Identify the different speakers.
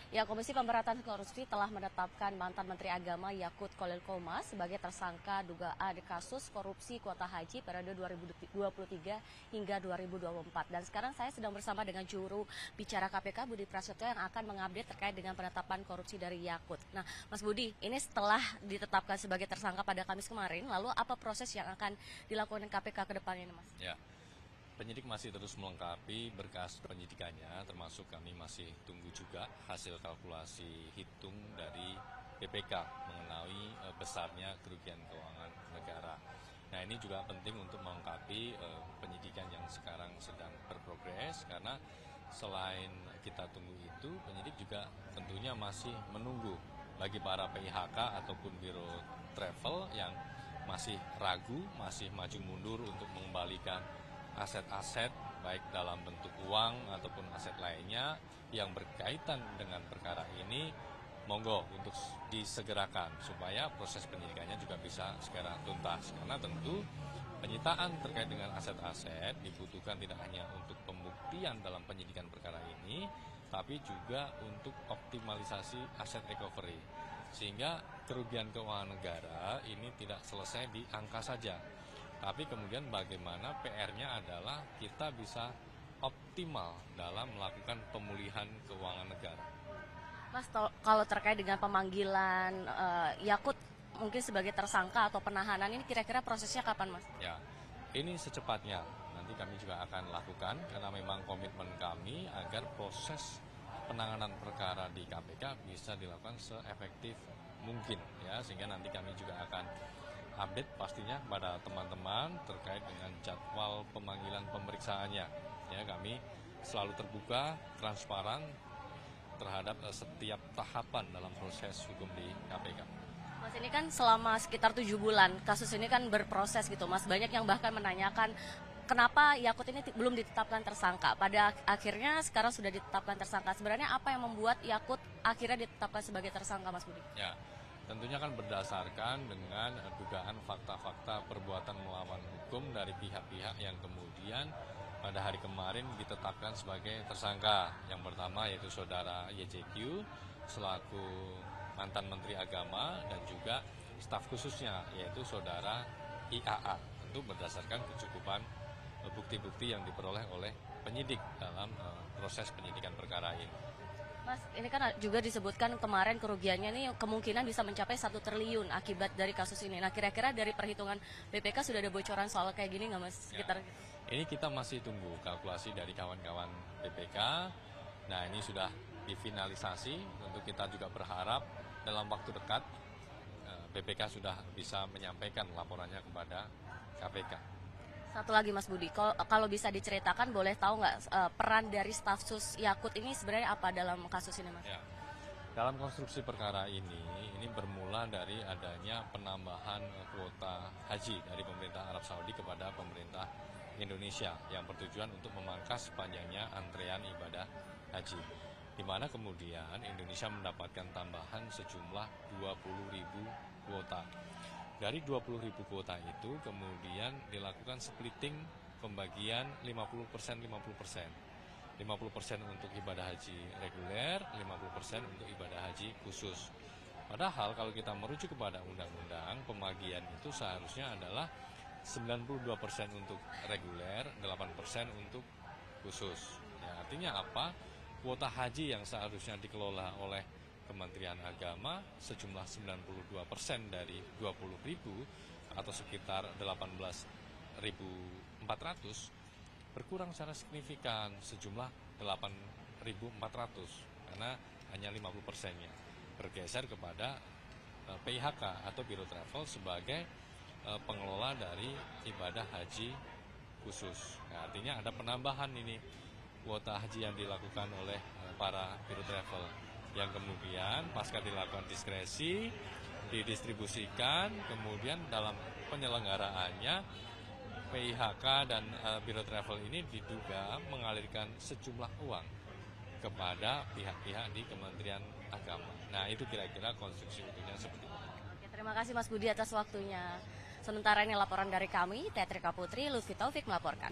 Speaker 1: Ya, Komisi Pemberantasan Korupsi telah menetapkan mantan Menteri Agama Yakut Khalil Qomas sebagai tersangka dugaan kasus korupsi kuota haji periode 2023 hingga 2024. Dan sekarang saya sedang bersama dengan juru bicara KPK Budi Prasetyo yang akan mengupdate terkait dengan penetapan korupsi dari Yakut. Nah, Mas Budi, ini setelah ditetapkan sebagai tersangka pada Kamis kemarin, lalu apa proses yang akan dilakukan KPK ke depannya, Mas?
Speaker 2: Ya. Penyidik masih terus melengkapi berkas penyidikannya, termasuk kami masih tunggu juga hasil kalkulasi hitung dari BPK mengenai besarnya kerugian keuangan negara. Nah, ini juga penting untuk melengkapi penyidikan yang sekarang sedang berprogres, karena selain kita tunggu itu, penyidik juga tentunya masih menunggu bagi para PIHK ataupun biro travel yang masih ragu, masih maju mundur untuk mengembalikan aset-aset baik dalam bentuk uang ataupun aset lainnya yang berkaitan dengan perkara ini, monggo untuk disegerakan supaya proses penyidikannya juga bisa segera tuntas. Karena tentu penyitaan terkait dengan aset-aset dibutuhkan tidak hanya untuk pembuktian dalam penyidikan perkara ini, tapi juga untuk optimalisasi aset recovery. Sehingga kerugian keuangan negara ini tidak selesai di angka saja. Tapi kemudian bagaimana PR-nya adalah kita bisa optimal dalam melakukan pemulihan keuangan negara.
Speaker 1: Mas, kalau terkait dengan pemanggilan Yakut mungkin sebagai tersangka atau penahanan ini kira-kira prosesnya kapan, Mas?
Speaker 2: Ya, ini secepatnya. Nanti kami juga akan lakukan karena memang komitmen kami agar proses penanganan perkara di KPK bisa dilakukan seefektif mungkin, ya, sehingga nanti kami juga akan update pastinya kepada teman-teman terkait dengan jadwal pemanggilan pemeriksaannya. Ya, kami selalu terbuka, transparan terhadap setiap tahapan dalam proses hukum di KPK.
Speaker 1: Mas, ini kan selama sekitar 7 bulan kasus ini kan berproses gitu, Mas. Banyak yang bahkan menanyakan kenapa Yakut ini belum ditetapkan tersangka. Pada akhirnya sekarang sudah ditetapkan tersangka. Sebenarnya apa yang membuat Yakut akhirnya ditetapkan sebagai tersangka, Mas Budi?
Speaker 2: Ya, tentunya kan berdasarkan dengan dugaan fakta-fakta perbuatan melawan hukum dari pihak-pihak yang kemudian pada hari kemarin ditetapkan sebagai tersangka. Yang pertama yaitu saudara YJQ selaku mantan Menteri Agama dan juga staf khususnya yaitu saudara IAA. Tentu berdasarkan kecukupan bukti-bukti yang diperoleh oleh penyidik dalam proses penyidikan perkara ini.
Speaker 1: Mas, ini kan juga disebutkan kemarin kerugiannya ini kemungkinan bisa mencapai 1 triliun akibat dari kasus ini. Nah, kira-kira dari perhitungan BPK sudah ada bocoran soal kayak gini nggak, Mas? Sekitar
Speaker 2: ya, ini kita masih tunggu kalkulasi dari kawan-kawan BPK. Nah, ini sudah difinalisasi. Tentu kita juga berharap dalam waktu dekat BPK sudah bisa menyampaikan laporannya kepada KPK.
Speaker 1: Satu lagi, Mas Budi, kalau bisa diceritakan boleh tahu nggak peran dari staf sus Yakut ini sebenarnya apa dalam kasus ini, Mas?
Speaker 2: Ya. Dalam konstruksi perkara ini bermula dari adanya penambahan kuota haji dari pemerintah Arab Saudi kepada pemerintah Indonesia yang bertujuan untuk memangkas panjangnya antrean ibadah haji. Di mana kemudian Indonesia mendapatkan tambahan sejumlah 20.000 kuota. Dari 20.000 kuota itu kemudian dilakukan splitting pembagian 50%. 50% untuk ibadah haji reguler, 50% untuk ibadah haji khusus. Padahal kalau kita merujuk kepada undang-undang, pembagian itu seharusnya adalah 92% untuk reguler, 8% untuk khusus. Ya, artinya apa? Kuota haji yang seharusnya dikelola oleh Kementerian Agama sejumlah 92% dari 20.000 atau sekitar 18.400 berkurang secara signifikan sejumlah 8.400 karena hanya 50%-nya bergeser kepada PIHK atau Biro Travel sebagai pengelola dari ibadah haji khusus. Nah, artinya ada penambahan ini kuota haji yang dilakukan oleh para Biro Travel yang kemudian pasca dilakukan diskresi, didistribusikan, kemudian dalam penyelenggaraannya PIHK dan Biro Travel ini diduga mengalirkan sejumlah uang kepada pihak-pihak di Kementerian Agama. Nah, itu kira-kira konstruksi utuhnya seperti itu.
Speaker 1: Terima kasih, Mas Budi, atas waktunya. Sementara ini laporan dari kami, Teatrika Putri, Lutfi Taufik melaporkan.